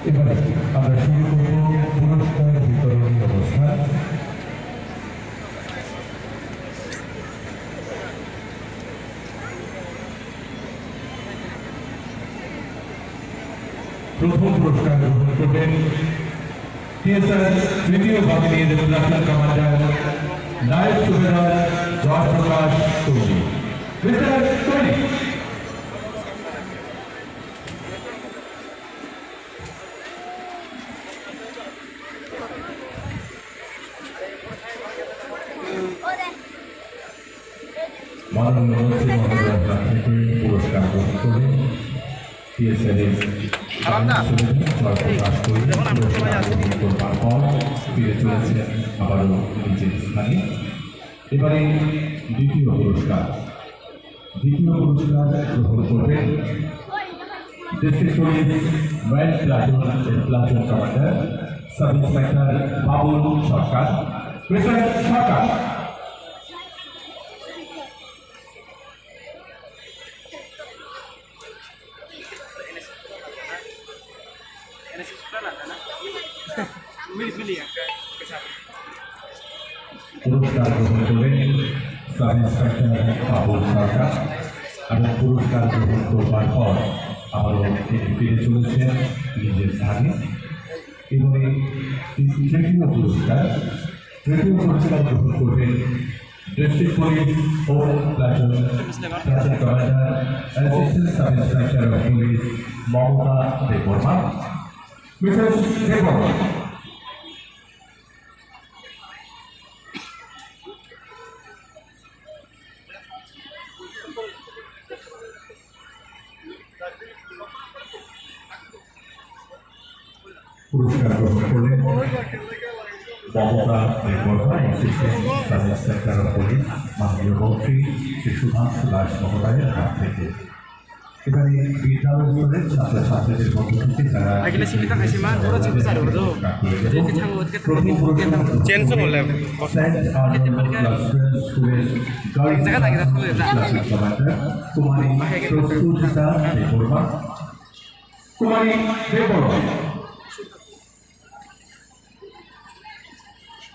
এবারে আমরা শুরু করব পুরস্কার বিতরণ ব্যবস্থা। প্রথম পুরস্কার গ্রহণ করবেন টিএসআর তৃতীয় বাহিনীর প্লাটুন কমান্ডার নায়ক সুবেদার জয়প্রকাশ চৌধুরী। মাননীয় মন্ত্রী মহোদয়ের হাত থেকে পুরস্কার গ্রহণ করবেন টিএসআর জয়প্রকাশ চৌধুরী। পুরস্কার গ্রহণ করবার পর ফিরে চলেছেন আবারও নিজের স্থানে। এবারে দ্বিতীয় পুরস্কার গ্রহণ করবেন district police west platoon commander sub inspector Babul Sarkar. Sarkar পুরস্কার গ্রহণ করবেন সাব ইন্সপেক্টর বাবুল সরকার এবং পুরস্কার গ্রহণ করবার পর আবারও তিনি ফিরে চলেছেন নিজের স্থানে। এবারে তৃতীয় পুরস্কার গ্রহণ করবেন ডিস্ট্রিক্ট পুলিশ ও platoon commander assistant sub inspector of police Mamata Debbarma. Mrs Debbarma পুরস্কার গ্রহণ করলেন Mamata Debbarma assistant sub inspector of police মাননীয় মন্ত্রী শ্রী সুধাংশু দাস মহোদয়ের হাত থেকে। এবারে বিদ্যালয় স্তরের ছাত্রছাত্রীদের মধ্য থেকে যারা কুমারী দেববর্মা।